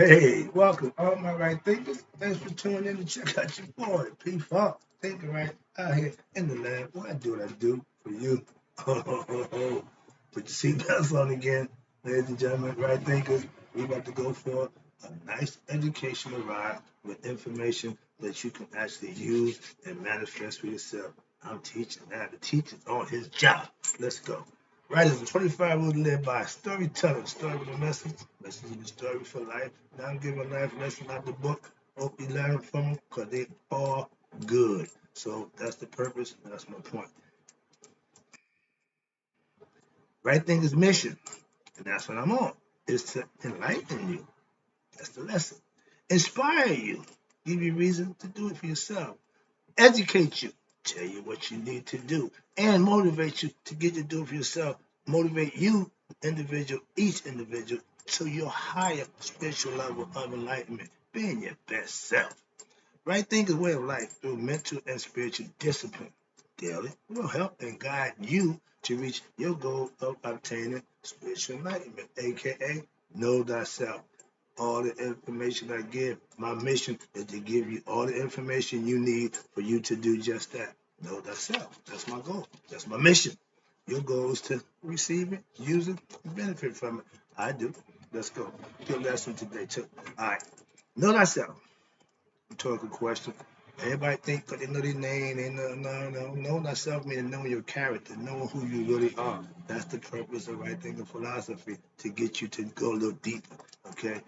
Hey, welcome, all my right thinkers. Thanks for tuning in to check out your boy, P Funk. Thinking right out here in the lab. What I do, what I do for you. Put your seatbelts on again, ladies and gentlemen, right thinkers. We about to go for a nice educational ride with information that you can actually use and manifest for yourself. I'm teaching now. The teacher's on his job. Let's go. Writers of 25 rules to live by. Storytelling. Story with a message. Message with a story for life. Now I'm giving a life lesson out the book. Hope you learn from them because they are good. So that's the purpose. That's my point. Right thing is mission. And that's what I'm on. Is to enlighten you. That's the lesson. Inspire you. Give you reason to do it for yourself. Educate you. Tell you what you need to do. And motivate you to get you to do it for yourself. Motivate you, individual, each individual, to your higher spiritual level of enlightenment. Being your best self. Right thinking way of life through mental and spiritual discipline daily will help and guide you to reach your goal of obtaining spiritual enlightenment, aka know thyself. All the information I give, my mission is to give you all the information you need for you to do just that. Know thyself. That's my goal. That's my mission. Your goal is to receive it, use it, and benefit from it. I do. Let's go. Good lesson today, too. All right. Know thyself. Rhetorical question. Everybody think because they know their name, they know thyself meaning knowing your character, knowing who you really are. That's the purpose of right thinking philosophy, to get you to go a little deeper. Okay?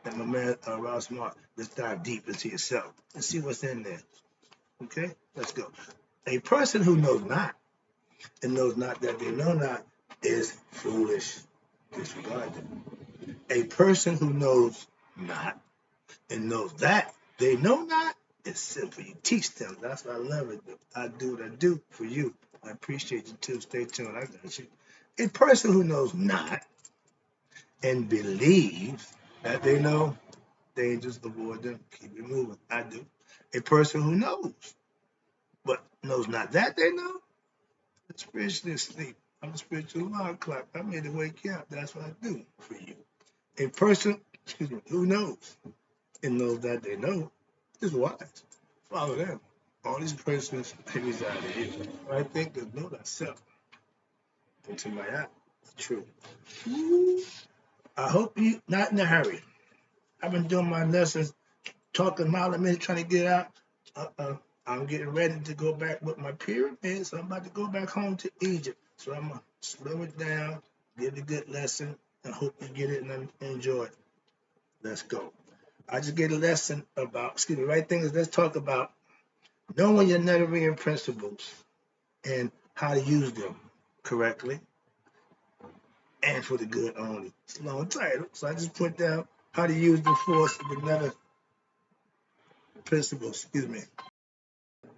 And my man Rob Smart, let's dive deep into yourself and see what's in there. Okay? Let's go. A person who knows not and knows not that they know not is foolish. Disregard them. A person who knows not and knows that they know not, it's simple. You teach them. That's why I love it. I do what I do for you. I appreciate you too. Stay tuned. I got you. A person who knows not and believes that they know, dangerous, avoid them, keep it moving. I do. A person who knows, but knows not that they know, is spiritually asleep. I'm a spiritual alarm clock. I'm here to wake you up. That's what I do for you. A person, who knows and knows that they know is wise. Follow them. All these persons they reside in you. I think that know thyself into my eye. True. I hope you not in a hurry. I've been doing my lessons, talking a mile a minute, trying to get out. I'm getting ready to go back with my pyramid, so I'm about to go back home to Egypt. So I'm gonna slow it down, give it a good lesson, and hope you get it and enjoy it. Let's go. I just get a lesson about, right thing is, let's talk about knowing your Neterian principles and how to use them correctly and for the good only. It's a long title, so I just put down how to use the force of the Nether principles.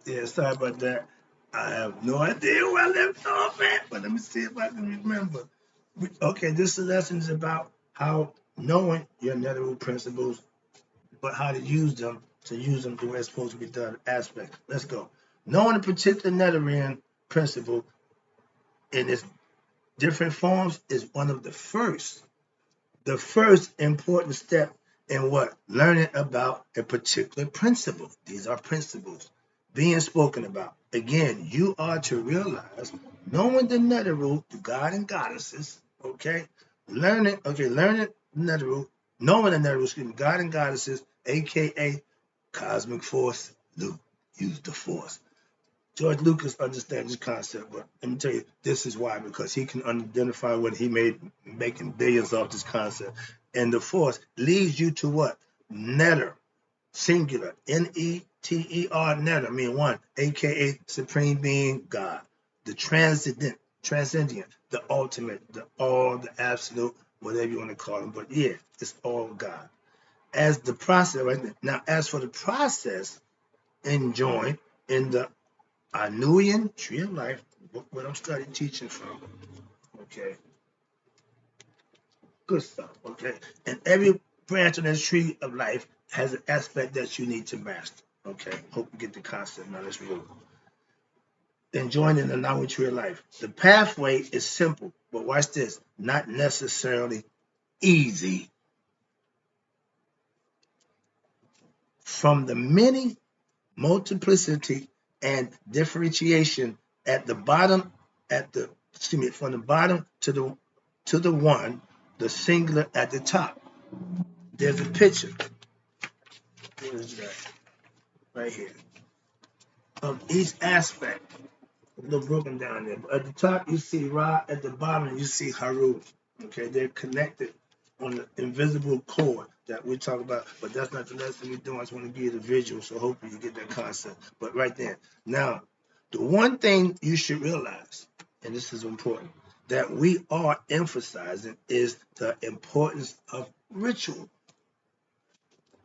Yeah, sorry about that. I have no idea where I left off at, but let me see if I can remember. Okay, this lesson is about how knowing your Nether principles, but how to use them the way it's supposed to be done aspect. Let's go. Knowing a particular Netherrean principle in its different forms is one of the first important step in what? Learning about a particular principle. These are principles being spoken about. Again, you are to realize, knowing the Netherrealm, the god and goddesses, okay? Learning Netherrealm, knowing the Netherrealm, God and goddesses, aka cosmic force, Luke, use the force. George Lucas understands this concept, but let me tell you, this is why, because he can identify what he made, making billions off this concept. And the force leads you to what? Netter, singular, Neter, netter, mean one, aka supreme being, God, the transcendent, the ultimate, the all, the absolute, whatever you want to call him. But yeah, it's all God. As the process, right now, as for the process enjoined in the Anuian Tree of Life, what I'm studying teaching from. Okay. Good stuff. Okay. And every branch of this tree of life has an aspect that you need to master. Okay. Hope you get the concept. Now let's roll. Enjoying the Anuian Tree of Life. The pathway is simple, but watch this, not necessarily easy. from the many multiplicity and differentiation at the bottom, from the bottom to the one, the singular at the top. There's a picture. What is that? Right here. Of each aspect. A little broken down there. But at the top you see Ra, at the bottom you see Haru. Okay, they're connected on the invisible cord that we talk about, but that's not the lesson we're doing. I just want to give you the visual, so hopefully you get that concept. But right there. Now, the one thing you should realize, and this is important, that we are emphasizing is the importance of ritual.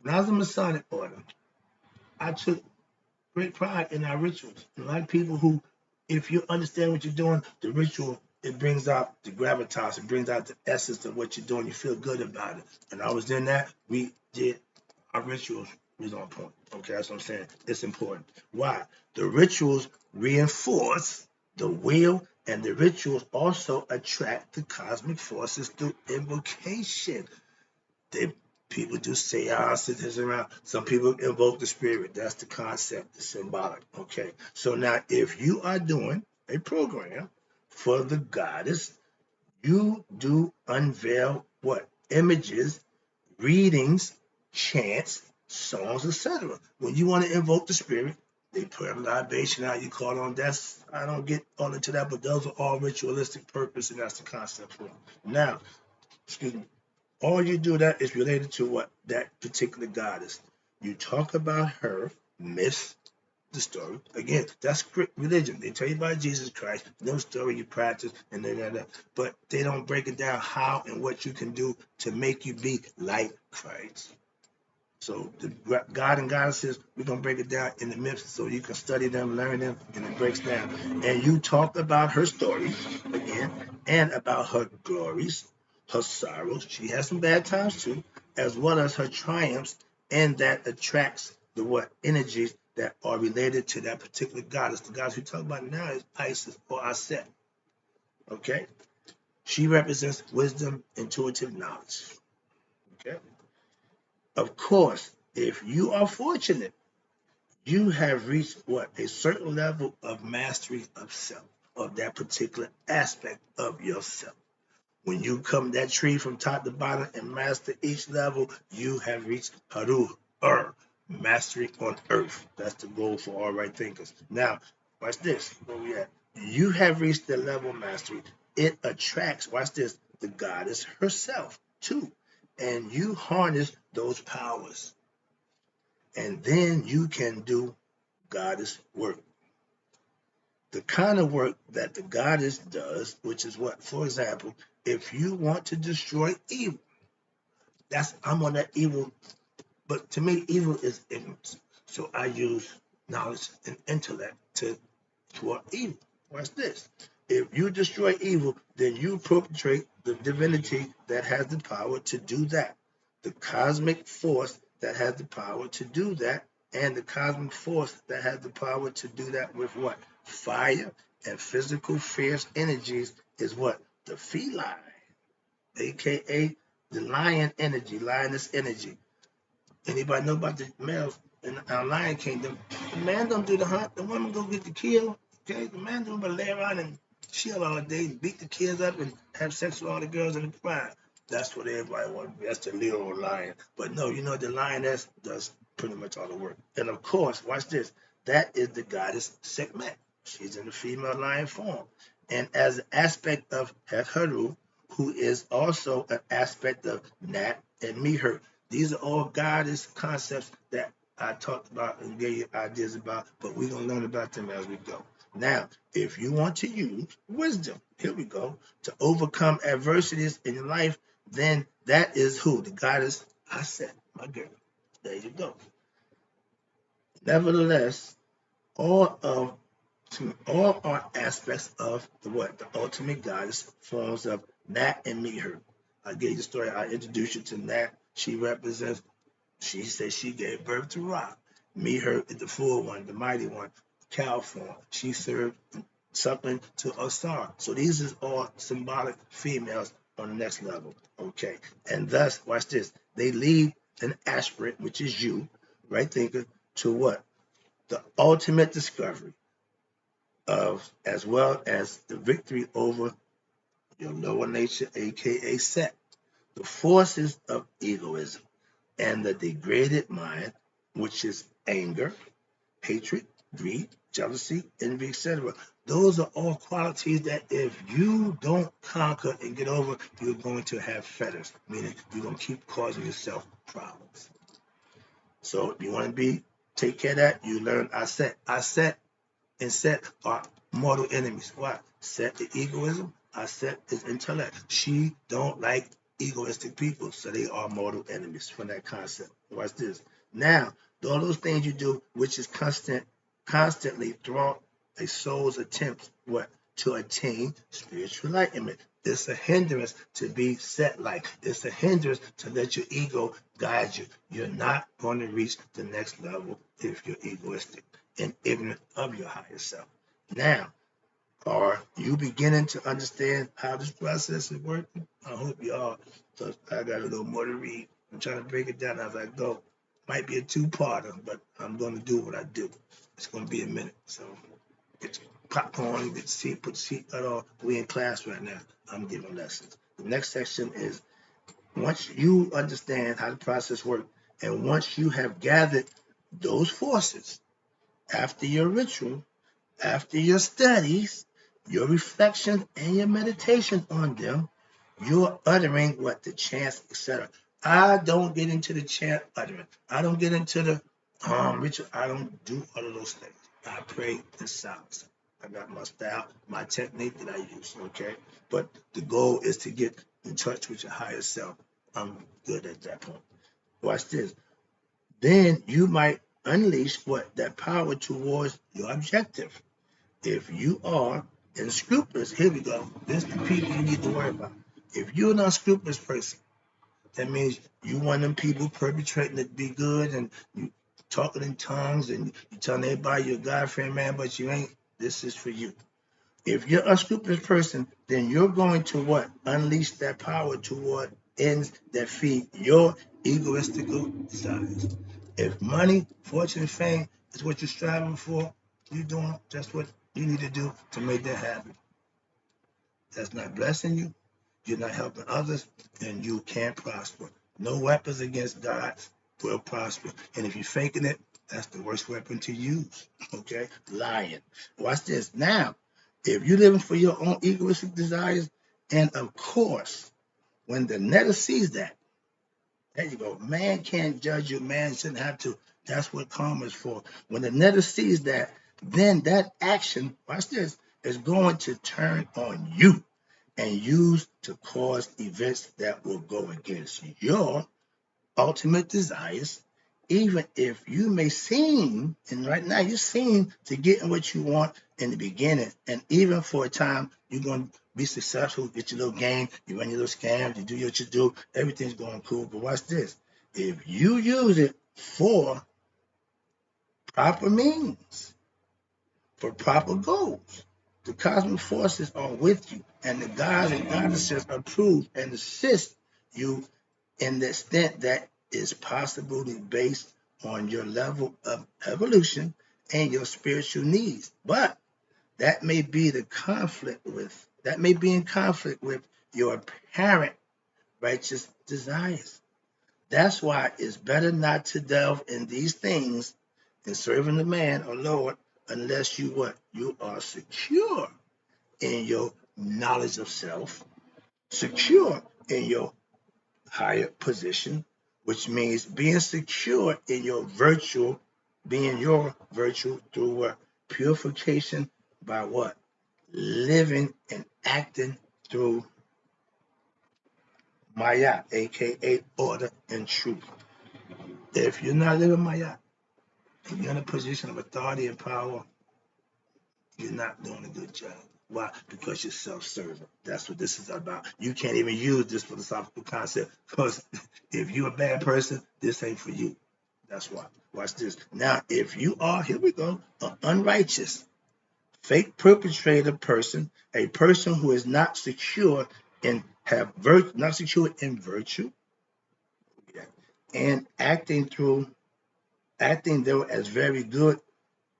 When I was a Masonic order, I took great pride in our rituals. And a lot of people who, if you understand what you're doing, the ritual, it brings out the gravitas, it brings out the essence of what you're doing. You feel good about it. And I was in that, we did, our rituals was on point. Okay, that's what I'm saying. It's important. Why? The rituals reinforce the will, and the rituals also attract the cosmic forces through invocation. People do seances around. Some people invoke the spirit. That's the concept, the symbolic. Okay. So now, if you are doing a program for the goddess, you do unveil what? Images, readings, chants, songs, etc. When you want to invoke the spirit, they put a libation out, you call on. That's, I don't get all into that, but those are all ritualistic purpose, and that's the concept for it. Now, excuse me. All you do that is related to what? That particular goddess. You talk about her, myth, the story. Again, that's religion. They tell you about Jesus Christ, no story you practice, and that. But they don't break it down how and what you can do to make you be like Christ. So the God and goddesses, we're going to break it down in the myths so you can study them, learn them, and it breaks down. And you talk about her stories, again, and about her glories, her sorrows. She has some bad times too, as well as her triumphs, and that attracts the what? Energies that are related to that particular goddess. The goddess we talk about now is Isis or Aset. Okay? She represents wisdom, intuitive knowledge. Okay? Of course, if you are fortunate, you have reached what? A certain level of mastery of self, of that particular aspect of yourself. When you come that tree from top to bottom and master each level, you have reached Haru, mastery on earth. That's the goal for all right thinkers. Now, watch this. Where we at? You have reached the level of mastery. It attracts, watch this, the goddess herself too. And you harness those powers. And then you can do goddess work. The kind of work that the goddess does, which is what? For example, if you want to destroy evil, I'm on that evil, but to me, evil is ignorance. So I use knowledge and intellect to thwart evil. Watch this. If you destroy evil, then you perpetrate the divinity that has the power to do that. The cosmic force that has the power to do that, and the cosmic force that has the power to do that with what? Fire and physical fierce energies is what? The feline, aka the lion energy, lioness energy. Anybody know about the males in our lion kingdom? The man don't do the hunt, the woman go get the kill. Okay, the man don't but lay around and chill all day and beat the kids up and have sex with all the girls in the pride. That's what everybody wants to be. That's the little lion. But no, you know the lioness does pretty much all the work. And of course, watch this. That is the goddess Sekhmet. She's in the female lion form. And as an aspect of Heru, who is also an aspect of Nat and Miher. These are all goddess concepts that I talked about and gave you ideas about, but we're going to learn about them as we go. Now, if you want to use wisdom, here we go, to overcome adversities in your life, then that is who? The goddess Aset, my girl. There you go. Nevertheless, all are aspects of the what? The ultimate goddess forms of Nat and Miher. I gave you the story. I introduced you to Nat. She said she gave birth to Ra. Miher is the full one, the mighty one, cow form. She served something to Asar. So these is all symbolic females on the next level. Okay. And thus, watch this. They lead an aspirant, which is you, right thinker, to what? The ultimate discovery of, as well as the victory over your lower nature, aka set, the forces of egoism, and the degraded mind, which is anger, hatred, greed, jealousy, envy, etc. Those are all qualities that if you don't conquer and get over, you're going to have fetters, meaning you're going to keep causing yourself problems. So if you want to take care of that, you learn I set and set are mortal enemies. Why? Set is egoism. I set is intellect. She don't like egoistic people, so they are mortal enemies from that concept. Watch this. Now, all those things you do, which is constantly throughout a soul's attempts, what? To attain spiritual enlightenment. It's a hindrance to be set like. It's a hindrance to let your ego guide you. You're not going to reach the next level if you're egoistic and ignorant of your higher self. Now, are you beginning to understand how this process is working? I hope you are, because I got a little more to read. I'm trying to break it down as I go. Might be a two-parter, but I'm going to do what I do. It's going to be a minute. So get your popcorn, get your seat, put your seatbelt on. We in class right now. I'm giving lessons. The next section is once you understand how the process works, and once you have gathered those forces after your ritual, after your studies, your reflection, and your meditation on them, you're uttering what? The chants, etc. I don't get into the chant uttering. I don't get into the ritual. I don't do all of those things. I pray in silence. I got my style, my technique that I use, okay? But the goal is to get in touch with your higher self. I'm good at that point. Watch this. Then you might unleash what? That power towards your objective. If you are unscrupulous, here we go. This is the people you need to worry about. If you're an unscrupulous person, that means you want them people perpetrating to be good and you talking in tongues and you telling everybody you're a God-fearing man, but you ain't. This is for you. If you're a unscrupulous person, then you're going to what? Unleash that power toward ends that feed your egoistical desires. If money, fortune, and fame is what you're striving for, you're doing just what you need to do to make that happen. That's not blessing you, you're not helping others, and you can't prosper. No weapons against God will prosper. And if you're faking it, that's the worst weapon to use. Okay? Lying. Watch this. Now, if you're living for your own egoistic desires, and of course, when the netter sees that, there you go. Man can't judge you. Man shouldn't have to. That's what karma is for. When the netter sees that, then that action, watch this, is going to turn on you and used to cause events that will go against your ultimate desires, even if you may seem, and right now you seem to getting what you want in the beginning, and even for a time you're going to be successful, get your little game, you run your little scams, you do what you do, everything's going cool. But watch this: if you use it for proper means, for proper goals, the cosmic forces are with you, and the gods and goddesses approve and assist you in the extent that is possibly based on your level of evolution and your spiritual needs. But that may be in conflict with your apparent righteous desires. That's why it's better not to delve in these things in serving the man or Lord unless you what? You are secure in your knowledge of self, secure in your higher position, which means being secure in your virtue, being your virtue through what? Purification by what? Living and acting through Maya, aka order and truth. If you're not living Maya, and you're in a position of authority and power, you're not doing a good job. Why? Because you're self-serving. That's what this is about. You can't even use this philosophical concept because if you're a bad person, this ain't for you. That's why. Watch this. Now, if you are, here we go, an unrighteous, fake perpetrator person, a person who is not secure in not secure in virtue, and acting through Acting though as very good,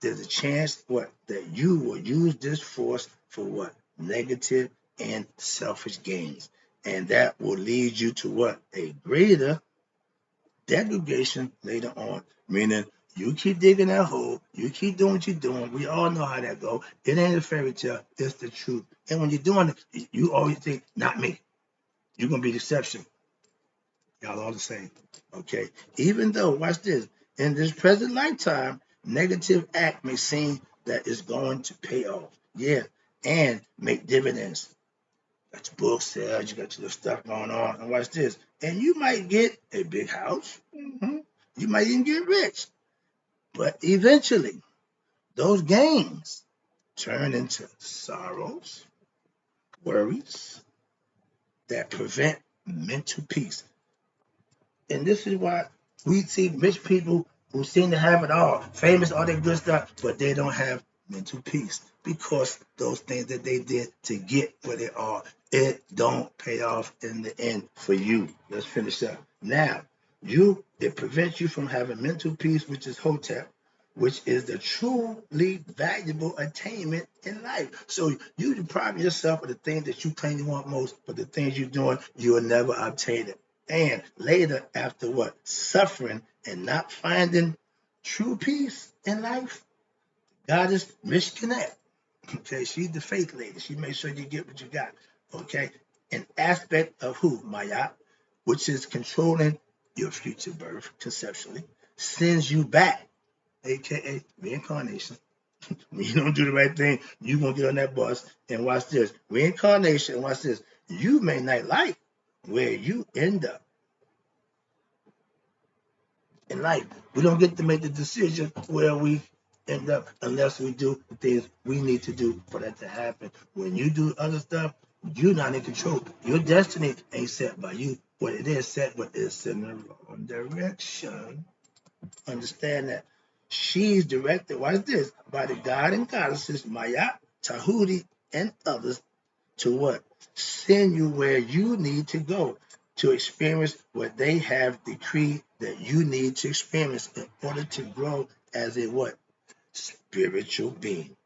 there's a chance what that you will use this force for what negative and selfish gains, and that will lead you to what a greater degradation later on. Meaning, you keep digging that hole, you keep doing what you're doing. We all know how that go. It ain't a fairy tale, it's the truth. And when you're doing it, you always think, not me. You're gonna be the exception. Y'all all the same. Okay. Even though, watch this, in this present lifetime, negative act may seem that it's going to pay off. Yeah. And make dividends. Got your book sales, you got your little stuff going on. And watch this. And you might get a big house. You might even get rich. But eventually, those gains turn into sorrows, worries that prevent mental peace. And this is why we see rich people who seem to have it all, famous, all that good stuff, but they don't have mental peace because those things that they did to get where they are, it don't pay off in the end for you. Let's finish up. Now, it prevents you from having mental peace, which is Hotep, which is the truly valuable attainment in life. So you deprive yourself of the things that you claim you want most, but the things you're doing, you will never obtain it. And later, after what? Suffering and not finding true peace in life, Goddess Mishkanet. Okay, she's the faith lady. She makes sure you get what you got. Okay, an aspect of who? Maya, which is controlling your future birth conceptually, sends you back, aka reincarnation. When you don't do the right thing, you're going to get on that bus. And watch this reincarnation, watch this. You may not like where you end up in life. We don't get to make the decision where we end up unless we do the things we need to do for that to happen. When you do other stuff, you're not in control. Your destiny ain't set by you. What it is set, but it's in the wrong direction. Understand that. She's directed, watch this, by the god and goddesses Maya, Tahuti, and others to what? Send you where you need to go to experience what they have decreed that you need to experience in order to grow as a what? Spiritual being.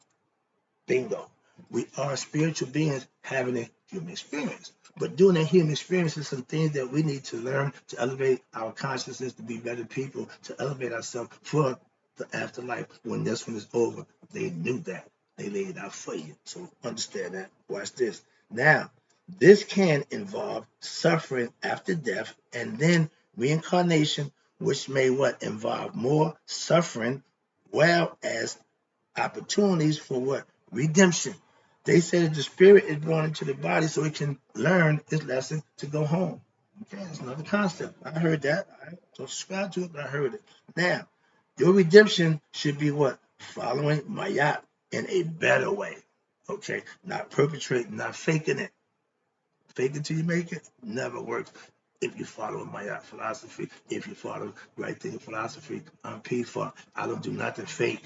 Bingo. We are spiritual beings having a human experience. But doing that human experience is some things that we need to learn to elevate our consciousness to be better people, to elevate ourselves for the afterlife. When this one is over, they knew that. They laid it out for you. So understand that. Watch this. Now, this can involve suffering after death and then reincarnation, which may what? Involve more suffering, well as opportunities for what? Redemption. They say that the spirit is born into the body so it can learn its lesson to go home. Okay, that's another concept. I heard that. I don't subscribe to it, but I heard it. Now, your redemption should be what? Following Mayat in a better way. Okay, not perpetrating, not faking it. Fake it till you make it never works. If you follow Mayat philosophy, if you follow right thinking philosophy, I'm peaceful. I don't do nothing fake.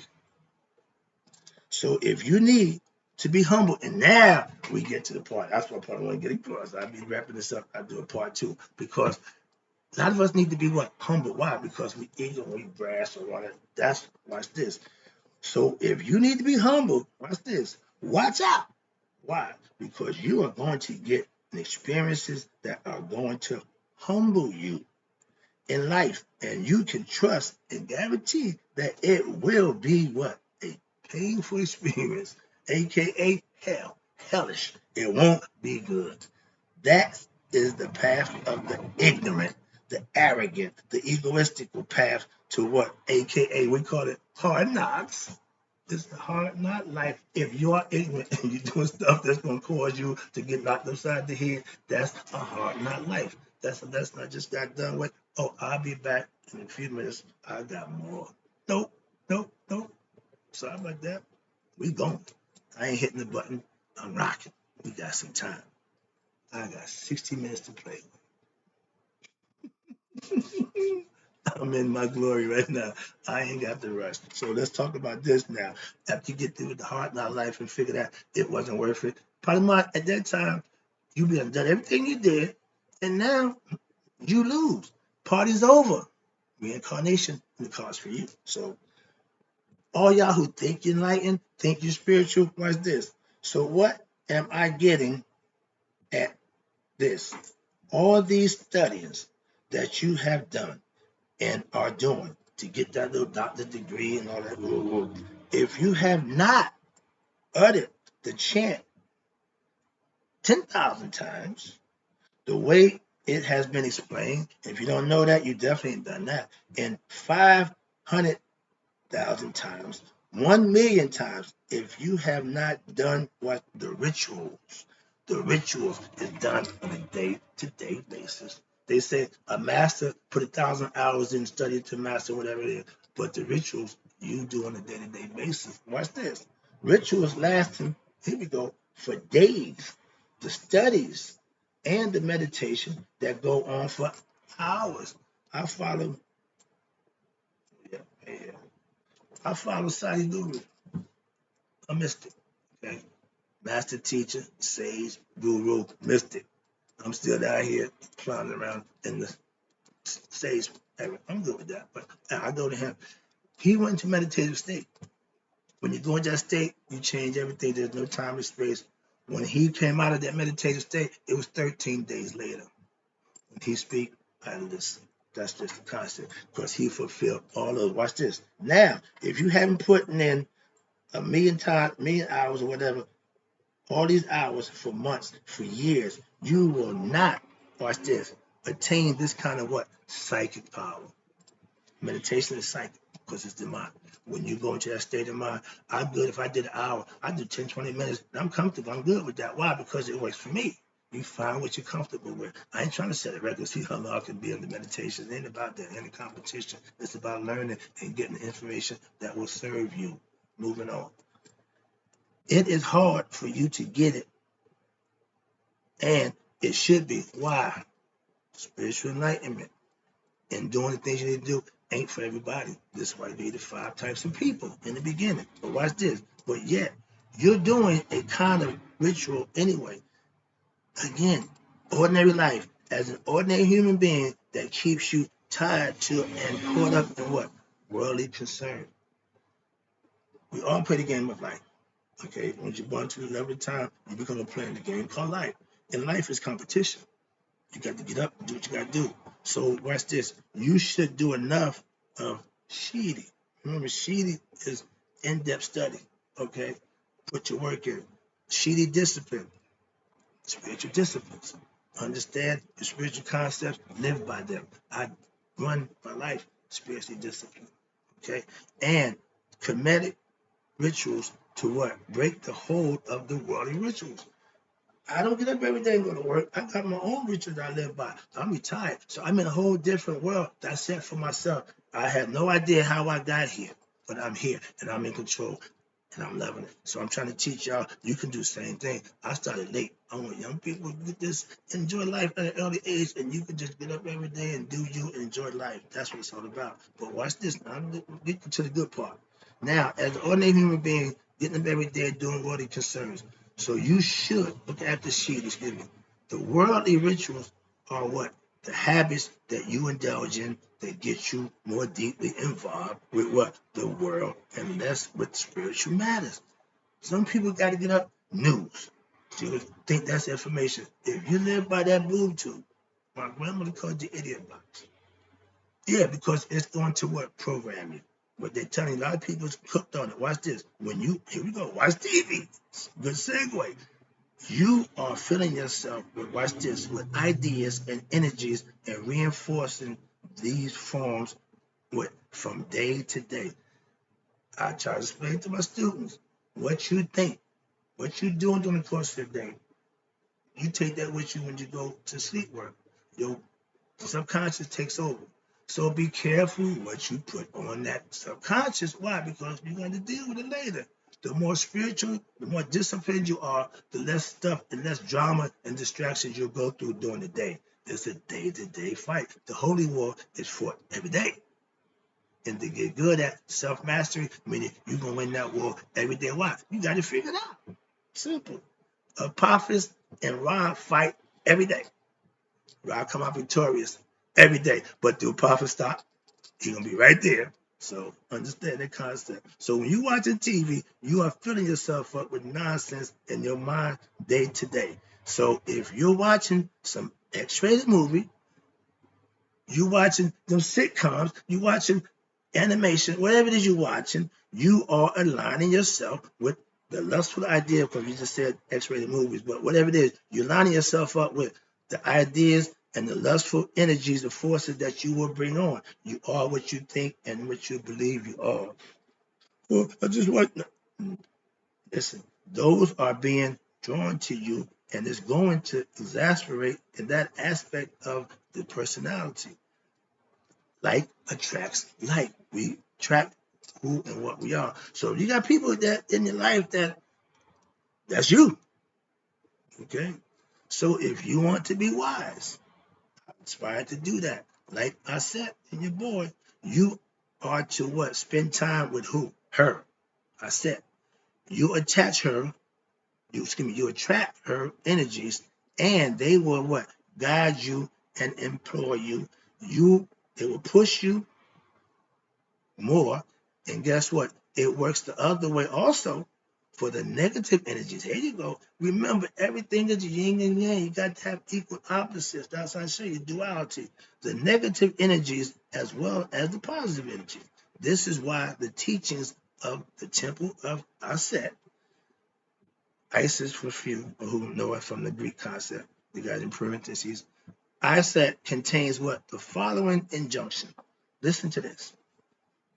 So if you need to be humble, and now we get to the part, that's what part I want to get across. I'll be wrapping this up. I'll do a part two because a lot of us need to be what? Humble. Why? Because we ego, we brass or whatever. That's, watch this. So if you need to be humble, watch this. Watch out. Why? Because you are going to get experiences that are going to humble you in life, and you can trust and guarantee that it will be what? A painful experience, aka hell, hellish. It won't be good. That is the path of the ignorant, the arrogant, the egoistical path to what? Aka we call it hard knocks. It's the hard knock life. If you are ignorant and you're doing stuff that's going to cause you to get knocked upside the head, that's a hard knock life. That's a lesson I just got done with. Oh, I'll be back in a few minutes. I got more. Nope, nope, nope. Sorry about that. We going. I ain't hitting the button. I'm rocking. We got some time. I got 60 minutes to play. I'm in my glory right now. I ain't got the rush. So let's talk about this now. After you get through with the hard knock life and figure out it wasn't worth it. Part of my at that time, you done everything you did, and now you lose. Party's over. Reincarnation in the cards for you. So all y'all who think you're enlightened, think you're spiritual, watch this. So what am I getting at this? All these studies that you have done and are doing to get that little doctorate degree and all that, if you have not uttered the chant 10,000 times, the way it has been explained, if you don't know that, you definitely ain't done that, in 500,000 times, 1,000,000 times, if you have not done what the rituals is done on a day-to-day basis. They say a master put 1,000 hours in study to master whatever it is, but the rituals you do on a day-to-day basis. Watch this. Rituals lasting, here we go, for days. The studies and the meditation that go on for hours. I follow, yeah, yeah. I follow Sadi Guru, a mystic, okay? Master teacher, sage, guru, mystic. I'm still down here flying around in the sage area. I'm good with that, but I go to him. He went to meditative state. When you go into that state, you change everything. There's no time or space. When he came out of that meditative state, it was 13 days later. When he speak, I listen. That's just the concept because he fulfilled all of. Watch this. Now, if you haven't put in a million hours or whatever, all these hours for months, for years, you will not, watch this, attain this kind of what? Psychic power. Meditation is psychic because it's the mind. When you go into that state of mind, I'm good if I did an hour. I do 10, 20 minutes, and I'm comfortable. I'm good with that. Why? Because it works for me. You find what you're comfortable with. I ain't trying to set a record, see how long I can be in the meditation. It ain't about that, any competition. It's about learning and getting the information that will serve you. Moving on. It is hard for you to get it, and it should be. Why? Spiritual enlightenment and doing the things you need to do ain't for everybody. This is why you need the 5 types of people in the beginning. But watch this. But yet, you're doing a kind of ritual anyway. Again, ordinary life as an ordinary human being that keeps you tied to and caught up in what? Worldly concern. We all play the game of life. Okay, once you're born to the level of time, you become a player in the game called life. And life is competition. You got to get up and do what you got to do. So watch this. You should do enough of Shidi. Remember, Shidi is in-depth study. Okay, put your work in. Shidi discipline, spiritual disciplines. Understand the spiritual concepts, live by them. I run my life spiritually disciplined. Okay, and comedic rituals to what? Break the hold of the worldly rituals. I don't get up every day and go to work. I got my own rituals I live by. I'm retired. So I'm in a whole different world that I set for myself. I have no idea how I got here, but I'm here and I'm in control and I'm loving it. So I'm trying to teach y'all you can do the same thing. I started late. I want young people to get this, enjoy life at an early age, and you can just get up every day and do you and enjoy life. That's what it's all about. But watch this. Now, I'm getting to the good part. Now, as an ordinary human being, getting up every day doing what it concerns. So you should look at the sheet, excuse me. The worldly rituals are what? The habits that you indulge in that get you more deeply involved with what? The world and less with spiritual matters. Some people got to get up news. You think that's information. If you live by that boob tube, my grandmother called the idiot box. Yeah, because it's going to what? Program you. But they're telling you, a lot of people's cooked on it. Watch this. When you, here we go, watch TV. Good segue. You are filling yourself with, watch this, with ideas and energies and reinforcing these forms with from day to day. I try to explain to my students what you think, what you're doing during the course of the day. You take that with you when you go to sleep work. Your subconscious takes over. So be careful what you put on that subconscious. Why? Because you're going to deal with it later. The more spiritual, the more disciplined you are, the less stuff and less drama and distractions you'll go through during the day. It's a day-to-day fight. The holy war is fought every day. And to get good at self-mastery, meaning you're going to win that war every day. Why? You got to figure it out. Simple. Apophis and Ra fight every day. Ra come out victorious every day. But do Apophis stop? He's gonna be right there. So understand that concept. So when you watching TV, you are filling yourself up with nonsense in your mind day to day. So if you're watching some X-rated movie, you watching them sitcoms, you watching animation, whatever it is you're watching, you are aligning yourself with the lustful idea, because you just said X-rated movies, but whatever it is, you're lining yourself up with the ideas and the lustful energies, the forces that you will bring on. You are what you think and what you believe you are. Well, I just want, listen, those are being drawn to you, and it's going to exasperate in that aspect of the personality. Like attracts like. We attract who and what we are. So you got people that in your life that's you. Okay. So if you want to be wise, I'm inspired to do that. Like I said, in your boy, you are to what? Spend time with who? Her. I said you attach her, you attract her energies, and they will what? Guide you and employ you. They will push you more. And guess what? It works the other way also for the negative energies. Here you go. Remember, everything is yin and yang. You got to have equal opposites. That's how I show you duality. The negative energies as well as the positive energies. This is why the teachings of the temple of Aset, Isis for few who know it from the Greek concept, we got in parentheses. Aset contains what? The following injunction. Listen to this.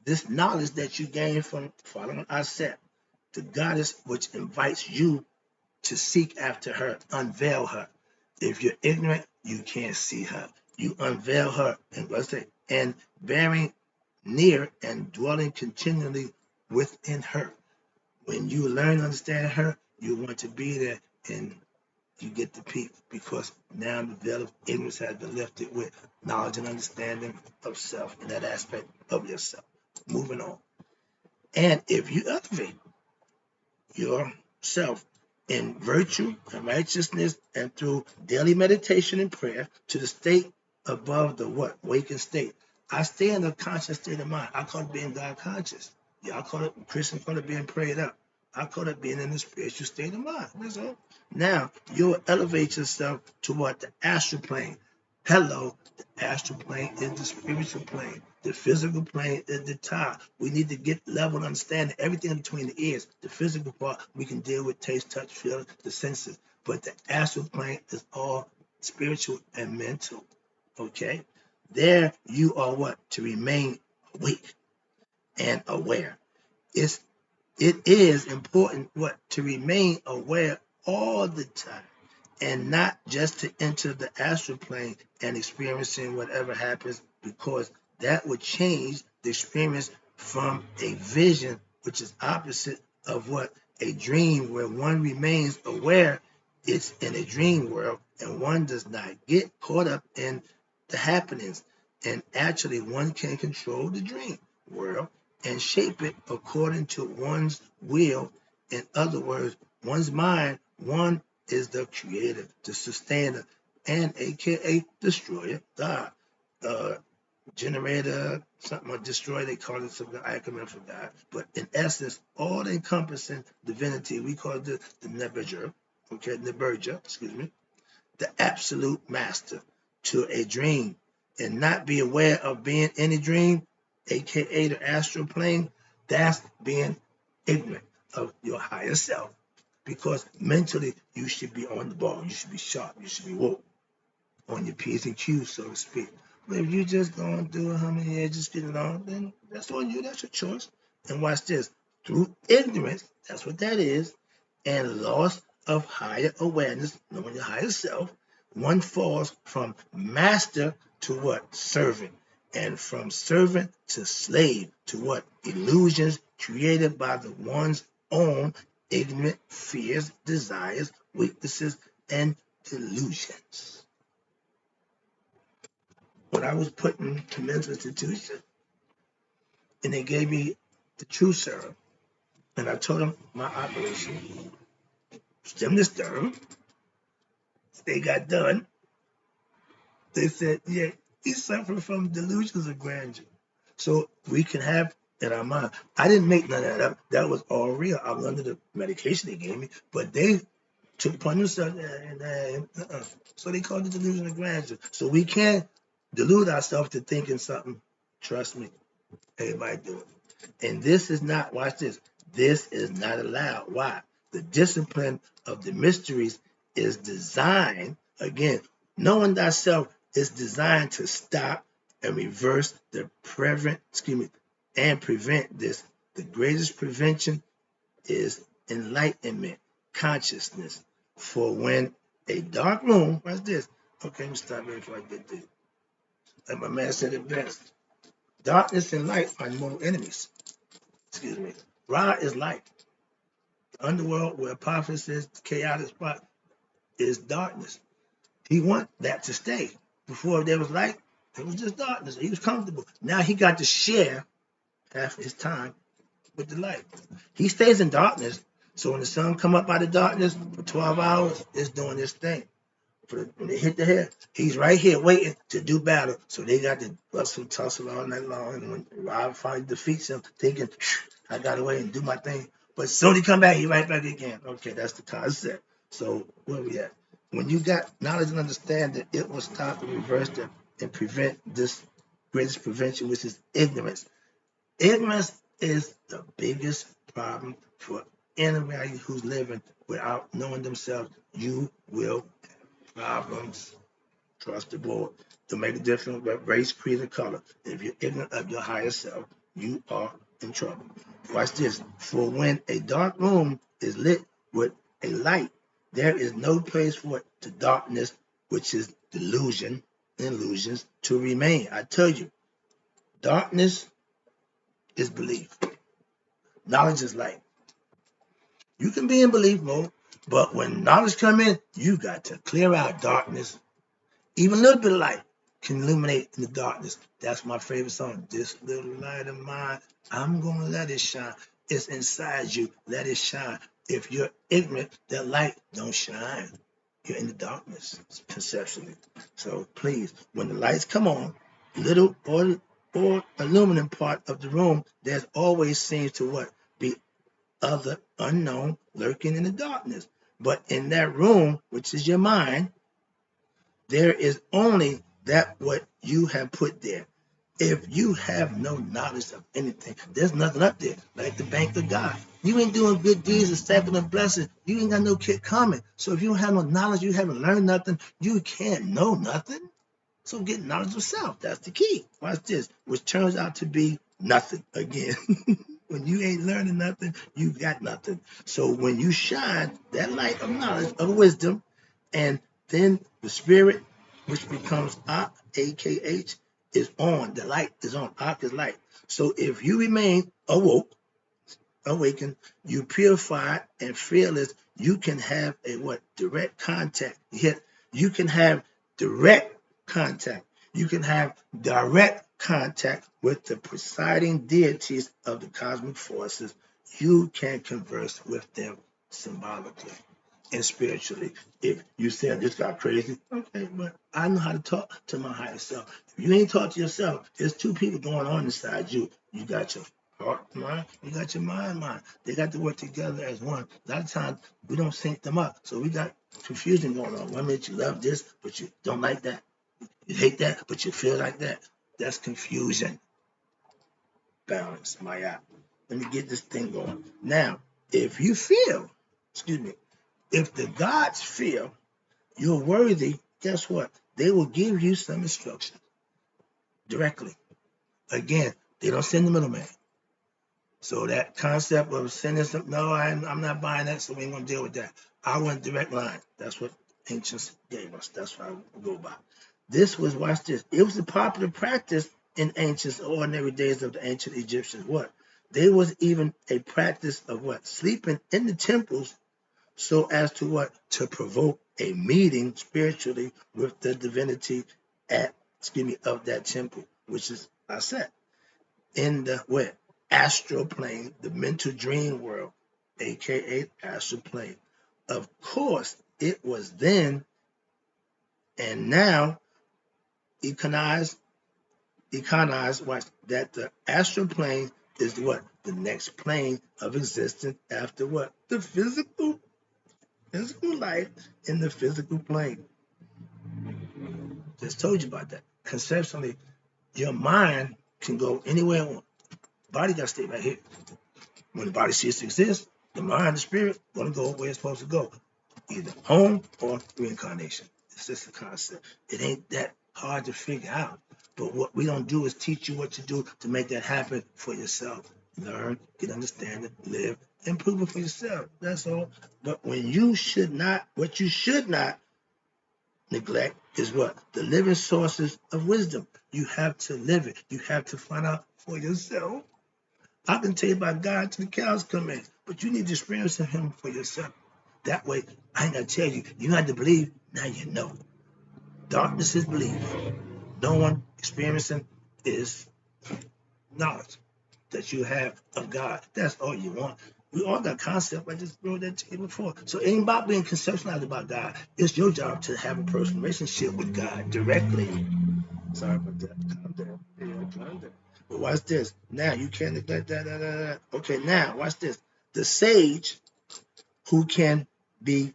This knowledge that you gain from following Aset, the goddess which invites you to seek after her, unveil her. If you're ignorant, you can't see her. You unveil her, and let's say, and bearing near and dwelling continually within her. When you learn to understand her, you want to be there, and you get the peak, because now the veil of ignorance has been lifted with knowledge and understanding of self and that aspect of yourself. Moving on. And if you elevate yourself in virtue and righteousness and through daily meditation and prayer to the state above the what? Waking state. I stay in a conscious state of mind. I call it being God conscious. Y'all call it, Christians call it being prayed up. I call it being in a spiritual state of mind. That's all. Now, you'll elevate yourself to what? The astral plane. Hello, the astral plane is the spiritual plane. The physical plane is the top. We need to get level understanding. Everything in between the ears. The physical part we can deal with taste, touch, feel, the senses. But the astral plane is all spiritual and mental. Okay? There you are what? To remain awake and aware. It's it is important what? To remain aware all the time, and not just to enter the astral plane and experiencing whatever happens, because that would change the experience from a vision, which is opposite of what? A dream, where one remains aware it's in a dream world and one does not get caught up in the happenings, and actually one can control the dream world and shape it according to one's will. In other words, one's mind. One is the creator, the sustainer, and aka destroyer, God. Generator, something like destroyer, they call it something, acronym for God. But in essence, all encompassing divinity, we call it the Neberger, okay, Neberger, excuse me, the absolute master to a dream, and not be aware of being in a dream, aka the astral plane. That's being ignorant of your higher self, because mentally you should be on the ball, you should be sharp, you should be woke, on your P's and Q's, so to speak. But if you just going through how many years, just getting on, then that's on you, that's your choice. And watch this. Through ignorance, that's what that is, and loss of higher awareness, knowing your higher self, one falls from master to what? Servant. And from servant to slave to what? Illusions created by the one's own ignorant fears, desires, weaknesses, and delusions. When I was put in the mental institution, and they gave me the true serum, and I told them my operation, stemless stem. They got done. They said, yeah, he's suffering from delusions of grandeur. So we can have in our mind. I didn't make none of that up. That was all real. I was under the medication they gave me, but they took upon themselves so they called it delusion of grandeur. So we can't delude ourselves to thinking something. Trust me, everybody do it. And this is not, watch this, this is not allowed. Why? The discipline of the mysteries is designed, again, knowing thyself is designed to stop and reverse the and prevent this. The greatest prevention is enlightenment, consciousness. For when a dark room, watch this. Okay, let me stop here before I get this. Like my man said it best. Darkness and light are mortal enemies. Excuse me. Ra is light. The underworld where Apophis is, the chaotic spot, is darkness. He wants that to stay. Before there was light, it was just darkness. He was comfortable. Now he got to share half his time with the light. He stays in darkness. So when the sun come up out of darkness for 12 hours, it's doing its thing. When they hit the head, he's right here waiting to do battle. So they got to bustle, tussle all night long. And when Rob finally defeats him, thinking, I got away and do my thing. But as soon as he come back, he right back again. Okay, that's the concept. So where we at? When you got knowledge and understanding, it will stop and reverse them and prevent this greatest prevention, which is ignorance. Ignorance is the biggest problem for anybody who's living without knowing themselves. You will problems across the board. To make a difference with race, creed, or color. If you're ignorant of your higher self, you are in trouble. Watch this. For when a dark room is lit with a light, there is no place for the darkness, which is delusion, illusions, to remain. I tell you, darkness is belief. Knowledge is light. You can be in belief mode, but when knowledge come in, you got to clear out darkness. Even a little bit of light can illuminate in the darkness. That's my favorite song. This little light of mine, I'm going to let it shine. It's inside you. Let it shine. If you're ignorant, that light don't shine. You're in the darkness, conceptually. So please, when the lights come on, little or aluminum part of the room, there's always seems to what? Be other unknown lurking in the darkness. But in that room, which is your mind, there is only that what you have put there. If you have no knowledge of anything, there's nothing up there. Like the bank of God. You ain't doing good deeds and stacking up blessings. You ain't got no kid coming. So if you don't have no knowledge, you haven't learned nothing, you can't know nothing. So get knowledge of self. That's the key. Watch this, which turns out to be nothing again. When you ain't learning nothing, you got nothing. So when you shine that light of knowledge, of wisdom, and then the spirit, which becomes Ak, AKH, is on. The light is on. Ak is light. So if you remain awakened, you purified and fearless, you can have a what? Direct contact. You can have direct contact. You can have direct contact with the presiding deities of the cosmic forces. You can converse with them symbolically and spiritually. If you say I just got crazy, okay, but I know how to talk to my higher self. If you ain't talk to yourself, there's two people going on inside you. You got your heart, mind, you got your mind. They got to work together as one. A lot of times we don't sync them up. So we got confusion going on. One minute you love this, but you don't like that. You hate that, but you feel like that. That's confusion. Balance, Maya. Let me get this thing going. Now, if you feel, excuse me, if the gods feel you're worthy, guess what? They will give you some instruction directly. Again, they don't send the middleman. So that concept of sending something, no, I'm not buying that, so we ain't going to deal with that. I want direct line. That's what ancients gave us. That's what I go by. This was, watch this, it was a popular practice in ancient, ordinary days of the ancient Egyptians. What? There was even a practice of what? Sleeping in the temples so as to what? To provoke a meeting spiritually with the divinity of that temple, which is Aset, in the what? Astral plane, the mental dream world, aka astral plane. Of course, it was then and now iconized economize that the astral plane is what? The next plane of existence after what? The physical life in the physical plane. Just told you about that. Conceptually, your mind can go anywhere it wants. Body got to stay right here. When the body ceases to exist, the mind, the spirit, gonna go where it's supposed to go, either home or reincarnation. It's just a concept. It ain't that hard to figure out. But what we don't do is teach you what to do to make that happen for yourself. Learn, get understanding, live, and prove it for yourself. That's all. But what you should not neglect is what? The living sources of wisdom. You have to live it. You have to find out for yourself. I can tell you about God till the cows come in, but you need to experience Him for yourself. That way, I ain't got to tell you. You have to believe. Now you know. Darkness is belief. No one experiencing is knowledge that you have of God. That's all you want. We all got concept. I just wrote that to you before. So it ain't about being conceptualized about God. It's your job to have a personal relationship with God directly. Sorry about that. Calm down. Yeah, calm down. But watch this. Now you can't neglect that. Okay, now watch this. The sage who can be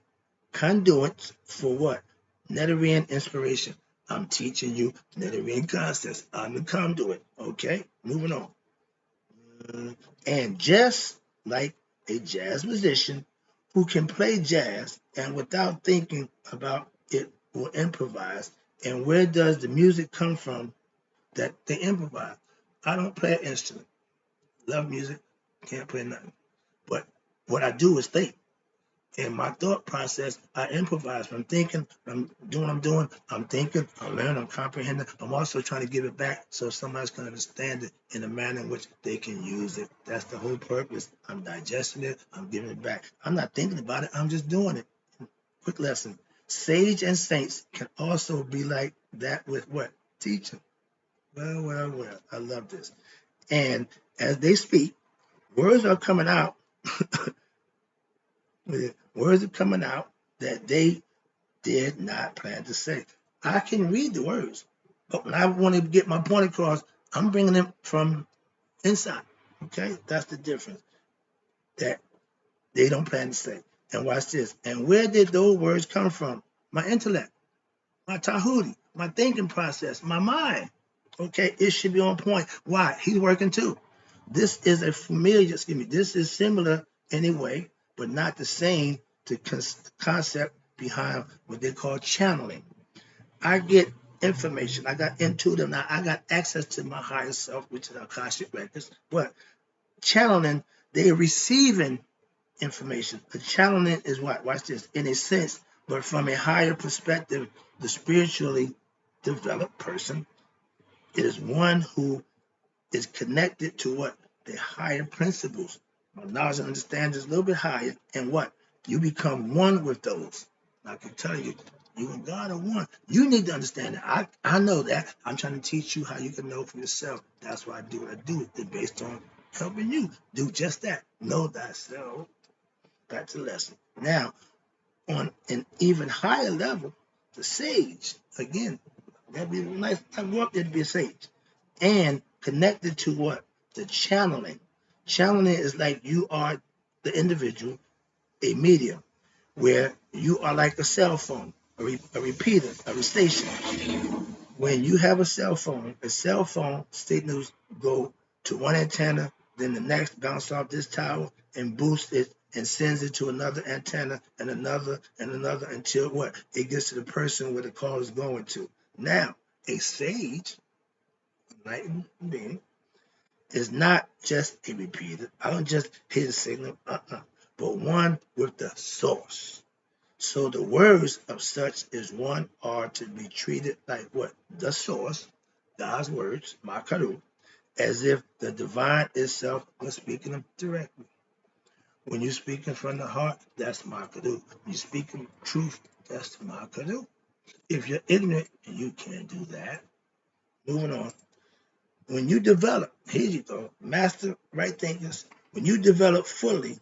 conduits for what? Neterian inspiration. I'm teaching you Neterian concepts. I'm the conduit. Okay, moving on. And just like a jazz musician who can play jazz and without thinking about it will improvise. And where does the music come from that they improvise? I don't play an instrument. Love music, can't play nothing. But what I do is think. In my thought process, I improvise. I'm thinking, I'm doing what I'm doing, I'm thinking, I'm learning, I'm comprehending. I'm also trying to give it back so somebody's can understand it in a manner in which they can use it. That's the whole purpose. I'm digesting it, I'm giving it back. I'm not thinking about it, I'm just doing it. Quick lesson. Sage and saints can also be like that with what? Teaching. Well. I love this. And as they speak, words are coming out. Words are coming out that they did not plan to say. I can read the words, but when I want to get my point across, I'm bringing them from inside. Okay, that's the difference that they don't plan to say. And watch this. And where did those words come from? My intellect, my tahuti, my thinking process, my mind. Okay, it should be on point. Why? He's working too. This is a familiar, this is similar in a way, but not the same to concept behind what they call channeling. I get information. I got intuitive. Now I got access to my higher self, which is Akashic records. But channeling, they're receiving information. The channeling is what? Watch this. In a sense, but from a higher perspective, the spiritually developed person is one who is connected to what? The higher principles. My knowledge and understanding is a little bit higher. And what? You become one with those. I can tell you, you and God are one. You need to understand that. I know that. I'm trying to teach you how you can know for yourself. That's why I do what I do. It's based on helping you do just that. Know thyself. That's the lesson. Now, on an even higher level, the sage, again, that'd be nice. I grew up there to be a sage. And connected to what? The channeling. Channeling is like you are the individual, a medium, where you are like a cell phone, a repeater, a station. When you have a cell phone signals go to one antenna, then the next bounce off this tower and boost it and sends it to another antenna and another until what? It gets to the person where the call is going to. Now, a sage, enlightened being, is not just a repeater. I don't just hear the signal, but one with the source. So the words of such as one are to be treated like what? The source, God's words, Makaru, as if the divine itself was speaking them directly. When you're speaking from the heart, that's Makaru. When you're speaking truth, that's Makaru. If you're ignorant, you can't do that. Moving on. When you develop, here you go, master right thinkers, when you develop fully,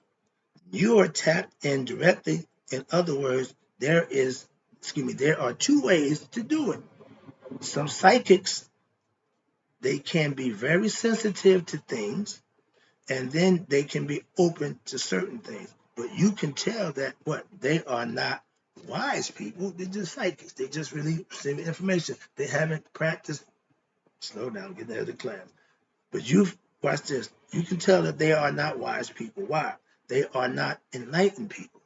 you are tapped in directly. In other words, there are two ways to do it. Some psychics they can be very sensitive to things, and then they can be open to certain things. But you can tell that what they are not wise people. They're just psychics. They just really receiving information. They haven't practiced. Slow down, get ahead of the class. But you watch this. You can tell that they are not wise people. Why? They are not enlightened people.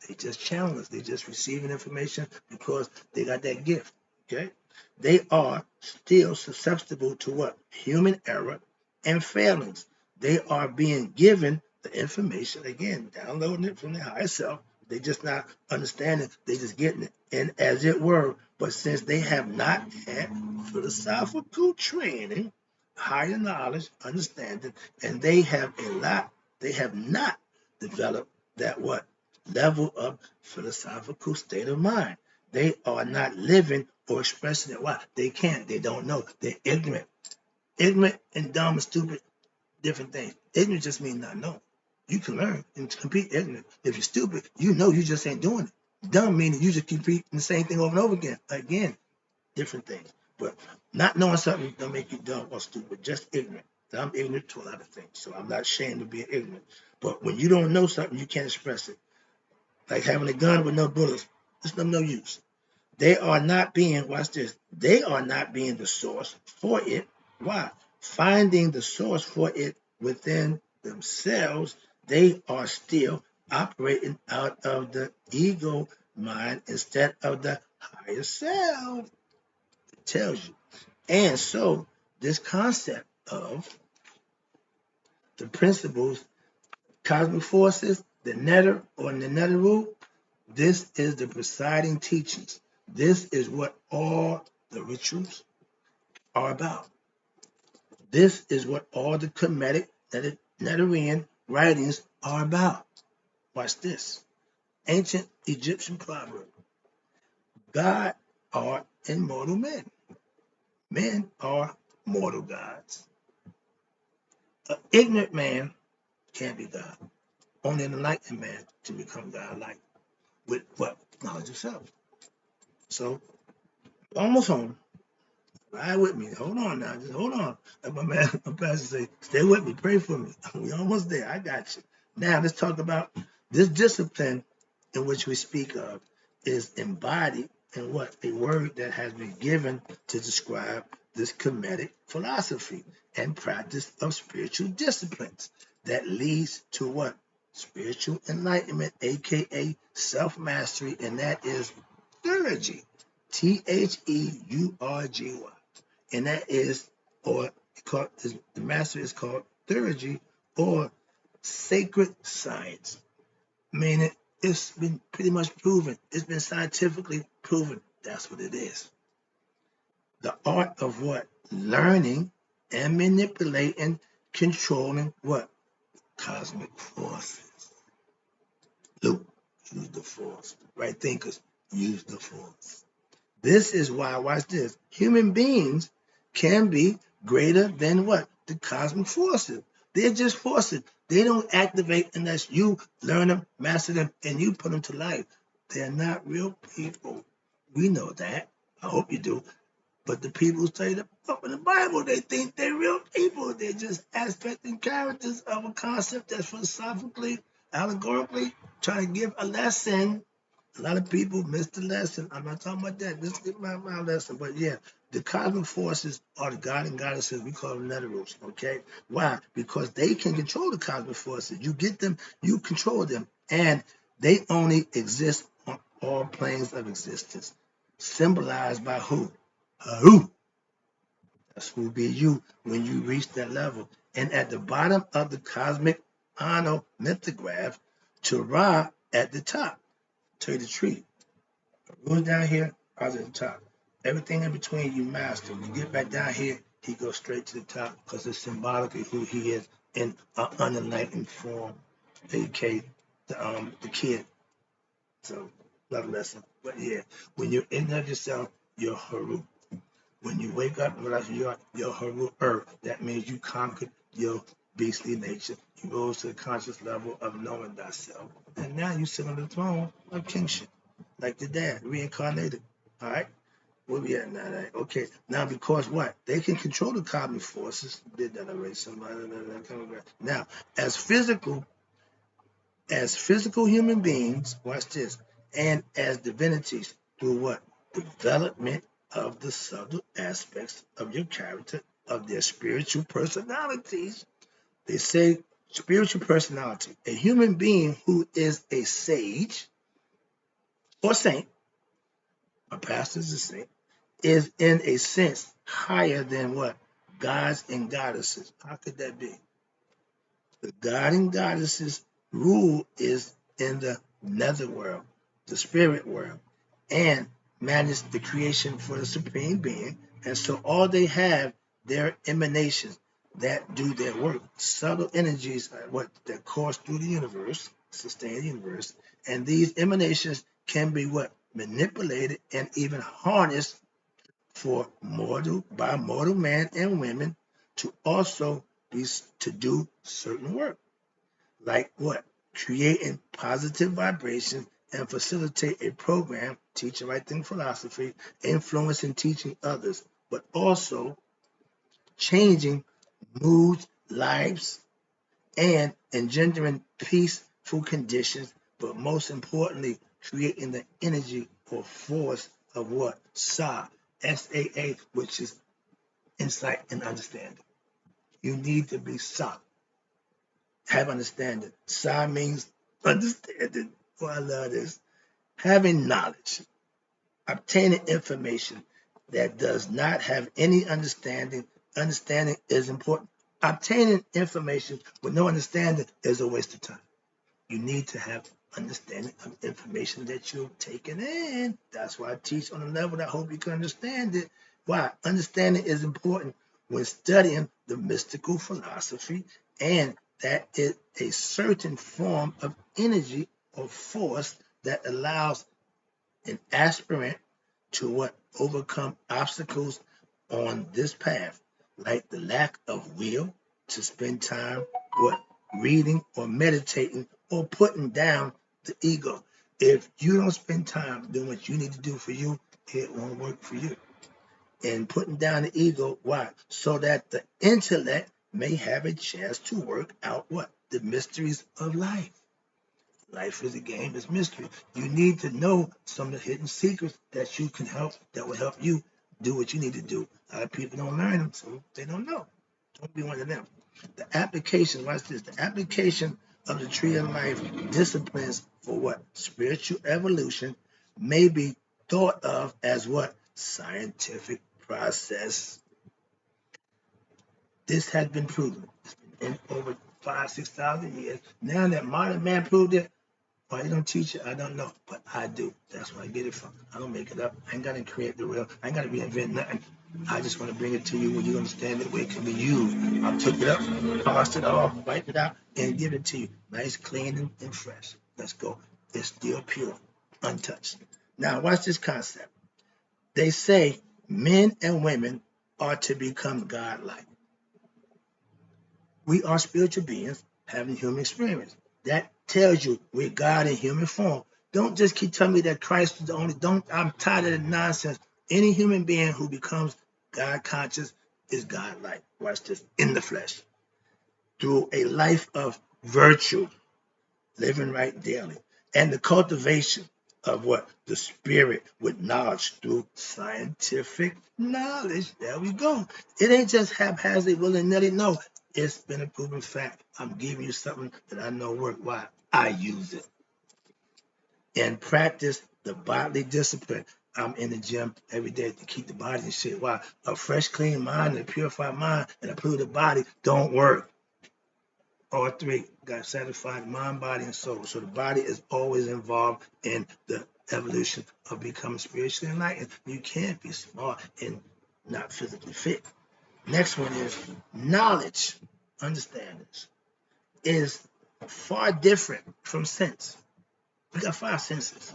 They just challenge. They just receiving information because they got that gift. Okay? They are still susceptible to what? Human error and failings. They are being given the information, again, downloading it from the higher self. They just not understanding, they just getting it. And as it were, but since they have not had philosophical training, higher knowledge, understanding, and they have not developed that what? Level of philosophical state of mind. They are not living or expressing it. Why? They can't. They don't know. They're ignorant. Ignorant and dumb and stupid, different things. Ignorant just means not knowing. You can learn and compete ignorant. If you're stupid, you know you just ain't doing it. Dumb meaning you just keep repeating the same thing over and over again. Again, different things. But not knowing something don't make you dumb or stupid, just ignorant. I'm ignorant to a lot of things, so I'm not ashamed of being ignorant. But when you don't know something, you can't express it. Like having a gun with no bullets, it's no use. They are not being, watch this, they are not being the source for it. Why? Finding the source for it within themselves, they are still operating out of the ego mind instead of the higher self. It tells you. And so, this concept of the principles, cosmic forces, the netter or the neteru, this is the presiding teachings. This is what all the rituals are about. This is what all the Kemetic, Neterian writings are about. Watch this. Ancient Egyptian proverb. God are immortal men. Men are mortal gods. An ignorant man can't be God. Only an enlightened man can become God-like. With what? Knowledge of self. So, almost home. Ride with me. Hold on now. Just hold on. Like my pastor say, stay with me. Pray for me. We almost there. I got you. Now let's talk about this discipline in which we speak of is embodied in what? A word that has been given to describe this Kemetic philosophy and practice of spiritual disciplines that leads to what? Spiritual enlightenment, aka self-mastery, and that is theurgy. Theurgy. And that is, or called, the master is called theurgy or sacred science. Meaning it's been pretty much proven. It's been scientifically proven. That's what it is. The art of what? Learning and manipulating, controlling what? Cosmic forces. Luke, use the force. Right thinkers, use the force. This is why, watch this, human beings can be greater than what? The cosmic forces. They're just forces. They don't activate unless you learn them, master them, and you put them to life. They're not real people. We know that. I hope you do. But the people who study the book of the Bible, they think they're real people. They're just aspects and characters of a concept that's philosophically, allegorically trying to give a lesson. A lot of people miss the lesson. I'm not talking about that. This is my lesson. But yeah, the cosmic forces are the God and goddesses. We call them neteros. Okay? Why? Because they can control the cosmic forces. You get them, you control them. And they only exist on all planes of existence. Symbolized by who? Who? That's who be you when you reach that level. And at the bottom of the cosmic Ano mythograph, to Ra at the top. Tell you the truth. Goes down here, I was at the top. Everything in between you master. You get back down here, he goes straight to the top because it's symbolic of who he is in an unenlightened form, aka the kid. So love lesson. But yeah, when you're in of yourself, you're Haru. When you wake up and realize you're Haru Earth, that means you conquered your beastly nature. You rose to the conscious level of knowing thyself. And now you sit on the throne of kingship, like the dad, reincarnated. All right? Where we at now? Okay, now because what? They can control the cosmic forces. Did that already? Somebody coming back. Now, as physical human beings, watch this, and as divinities through what? Development of the subtle aspects of your character, of their spiritual personalities. They say spiritual personality. A human being who is a sage or saint, a pastor is a saint, is in a sense higher than what? Gods and goddesses. How could that be? The god and goddesses rule is in the netherworld, the spirit world, and manage the creation for the supreme being. And so all they have, their emanations that do their work. Subtle energies are what that course through the universe, sustain the universe. And these emanations can be what? Manipulated and even harnessed for mortal by mortal man and women to also be to do certain work, like what? Creating positive vibrations and facilitate a program, teaching right thing philosophy, influencing teaching others, but also changing moods, lives, and engendering peaceful conditions, but most importantly, creating the energy or force of what? Sa, S-A-A, which is insight and understanding. You need to be Sa, have understanding. Sa means understanding. Oh, I love this. Having knowledge, obtaining information that does not have any understanding. Understanding is important. Obtaining information with no understanding is a waste of time. You need to have understanding of information that you're taking in. That's why I teach on a level that I hope you can understand it. Why? Understanding is important when studying the mystical philosophy, and that is a certain form of energy or force that allows an aspirant to what? Overcome obstacles on this path, like the lack of will to spend time what? Reading or meditating or putting down the ego. If you don't spend time doing what you need to do for you, it won't work for you. And putting down the ego, why? So that the intellect may have a chance to work out what? The mysteries of life. Life is a game, it's mystery. You need to know some of the hidden secrets that you can help, that will help you do what you need to do. A lot of people don't learn them, so they don't know. Don't be one of them. The application, watch this, the application of the tree of life disciplines for what? Spiritual evolution may be thought of as what? Scientific process. This has been proven in over 5,000, 6,000 years. Now that modern man proved it, why you don't teach it, I don't know, but I do. That's where I get it from. I don't make it up. I ain't got to create the real. I ain't got to reinvent nothing. I just want to bring it to you where you understand it, where it can be used. I took it up, tossed it off, wiped it out, and give it to you. Nice, clean, and fresh. Let's go. It's still pure, untouched. Now, watch this concept. They say men and women are to become godlike. We are spiritual beings having human experience. That tells you we're God in human form. Don't just keep telling me that Christ is the only. Don't. I'm tired of the nonsense. Any human being who becomes God conscious is God-like. Watch this, in the flesh, through a life of virtue, living right daily, and the cultivation of what? The spirit with knowledge through scientific knowledge. There we go. It ain't just haphazardly, willy-nilly. No, it's been a proven fact. I'm giving you something that I know work. Why? I use it. And practice the bodily discipline. I'm in the gym every day to keep the body in shape. Why? A fresh, clean mind and a purified mind and a polluted body don't work. All three got satisfied mind, body, and soul. So the body is always involved in the evolution of becoming spiritually enlightened. You can't be smart and not physically fit. Next one is knowledge. Understand this. Is far different from sense. We got five senses.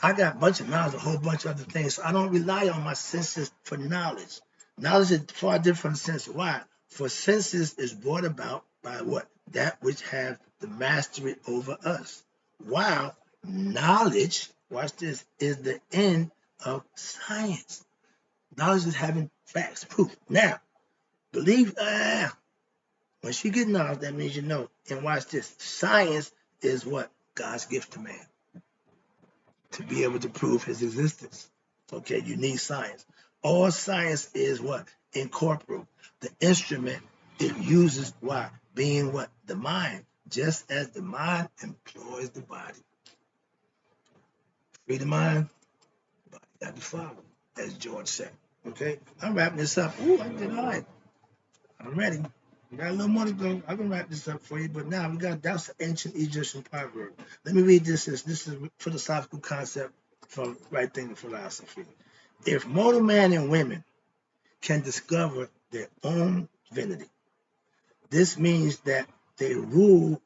I got a bunch of knowledge, a whole bunch of other things. So I don't rely on my senses for knowledge. Knowledge is far different from sense. Why? For senses is brought about by what? That which have the mastery over us. While knowledge, watch this, is the end of science. Knowledge is having facts, proof. Now, believe, when you get knowledge, that means you know. And watch this. Science is what? God's gift to man to be able to prove his existence. Okay, you need science. All science is what? Incorporeal. The instrument it uses what? Being what? The mind. Just as the mind employs the body. Free the mind, body got to follow, as George said. Okay, I'm wrapping this up. Ooh, I did all right. I'm ready. We got a little more to go. I can wrap this up for you, but now that's an ancient Egyptian proverb. Let me read this. This is a philosophical concept from Right Thinking Philosophy. If mortal man and women can discover their own divinity, this means that they rule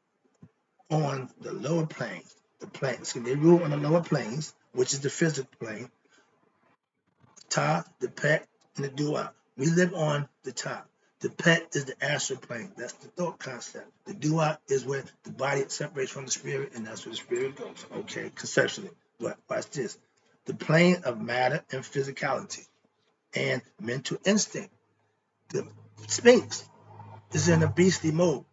on the lower planes. They rule on the lower planes, which is the physical plane, Ta, the pet, and the dua. We live on the top. The pet is the astral plane. That's the thought concept. The dua is where the body separates from the spirit, and that's where the spirit goes. Okay, conceptually. But watch this. The plane of matter and physicality and mental instinct. The Sphinx is in a beastly mode.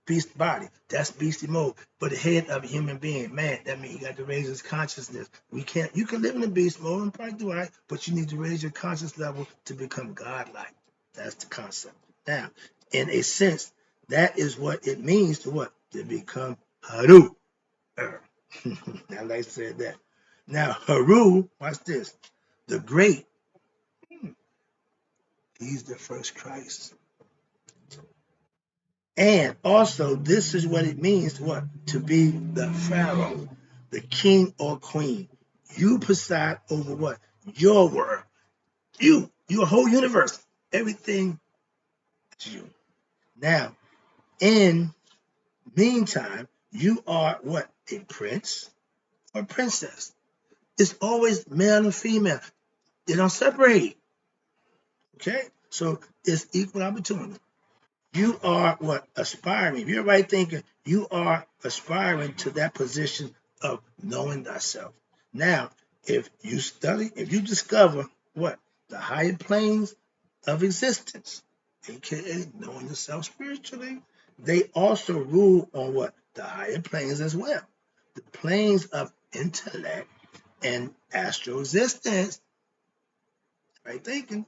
Beast body. That's beastly mode. But the head of a human being, man, that means you got to raise his consciousness. You can live in the beast mode and probably do right, but you need to raise your conscious level to become godlike. That's the concept. Now, in a sense, that is what it means to what? To become Haru. I like to say that. Now, Haru, watch this. The great, he's the first Christ. And also, this is what it means what? To be the pharaoh, the king or queen. You preside over what? Your world. Your whole universe. Everything is you. Now, in meantime, you are what? A prince or princess. It's always male and female. They don't separate. Okay? So it's equal opportunity. You are what? Aspiring. If you're right thinking, you are aspiring to that position of knowing thyself. Now, if you discover what? The higher planes of existence, aka knowing yourself spiritually, they also rule on what? The higher planes as well. The planes of intellect and astral existence. Right thinking.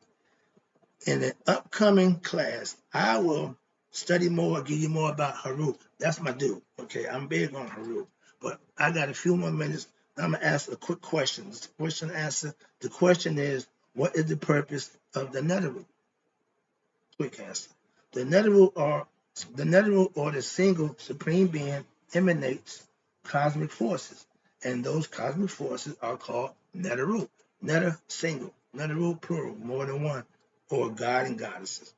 In the upcoming class, I will study more, give you more about Haru. That's my dude. Okay, I'm big on Haru. But I got a few more minutes. I'm gonna ask a quick question. It's a question and answer. The question is, what is the purpose of the Neterian? Quick answer. The Neterian or the single supreme being emanates cosmic forces, and those cosmic forces are called Neteru. Neta single, Neteru plural, more than one, or God and goddesses.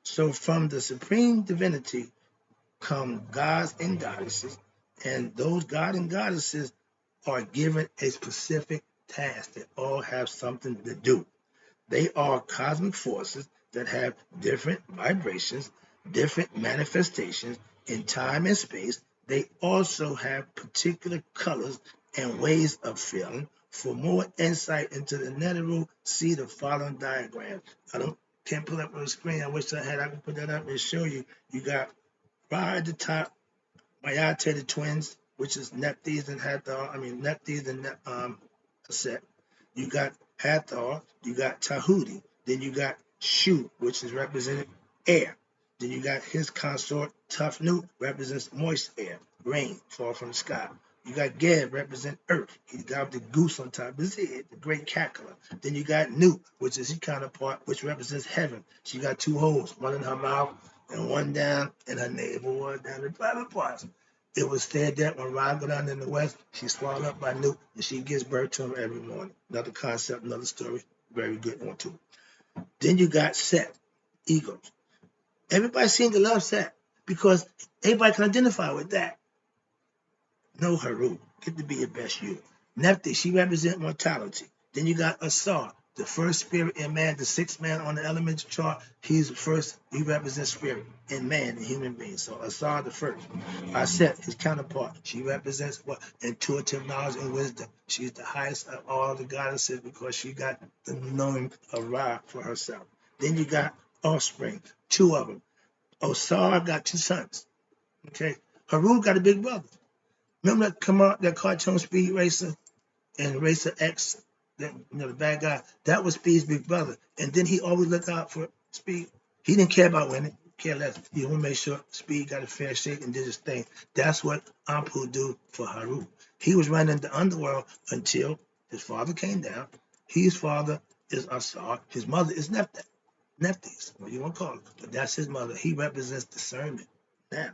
So from the supreme divinity come gods and goddesses, and those God and goddesses are given a specific task. They all have something to do. They are cosmic forces that have different vibrations, different manifestations in time and space. They also have particular colors and ways of feeling. For more insight into the Neteru, see the following diagram. Can't pull up on the screen. I wish I could put that up and show you. You got right at the top, Mayate the twins, which is Nephthys and Hathor. Nephthys and Set. You got Hathor, you got Tahuti, then you got Shu, which is represented air. Then you got his consort, Tufnu, represents moist air, rain, fall from the sky. You got Geb, represent earth. He got the goose on top of his head, the great cackler. Then you got Nu, which is his counterpart, which represents heaven. She got two holes, one in her mouth and one down in her navel, one down in the private parts. It was said that when Ra go down in the west, she's swallowed up by Nu, and she gives birth to him every morning. Another concept, another story, very good one too. Then you got Set, egos. Everybody seems to love Set because everybody can identify with that. No Haru, get to be your best you. Nephthys, she represents mortality. Then you got Asar, The first spirit in man, the sixth man on the elemental chart, he's the first, he represents spirit in man, in human beings. So Asar the first. Aset, his counterpart, she represents what? Intuitive knowledge and wisdom. She's the highest of all the goddesses because she got the knowing of Ra for herself. Then you got offspring, two of them. Osar got two sons. Okay. Haru got a big brother. Remember that cartoon Speed Racer and Racer X, the bad guy? That was Speed's big brother. And then he always looked out for Speed. He didn't care about winning, care less. He wanted to make sure Speed got a fair shake and did his thing. That's what Ampu do for Haru. He was running the underworld until his father came down. His father is Asar. His mother is Nephthys, what you want to call it. But that's his mother. He represents discernment. Now,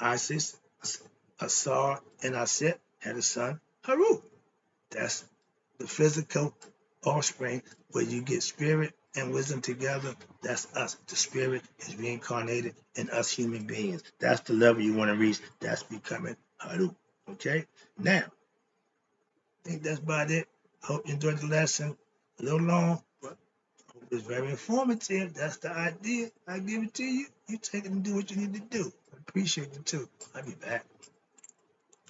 Isis, Asar, and Aset had a son, Haru. That's the physical offspring where you get spirit and wisdom together. That's us. The spirit is reincarnated in us human beings. That's the level you want to reach. That's becoming Haru. Okay? Now, I think that's about it. Hope you enjoyed the lesson. A little long, but I hope it's very informative. That's the idea. I give it to you. You take it and do what you need to do. I appreciate it too. I'll be back.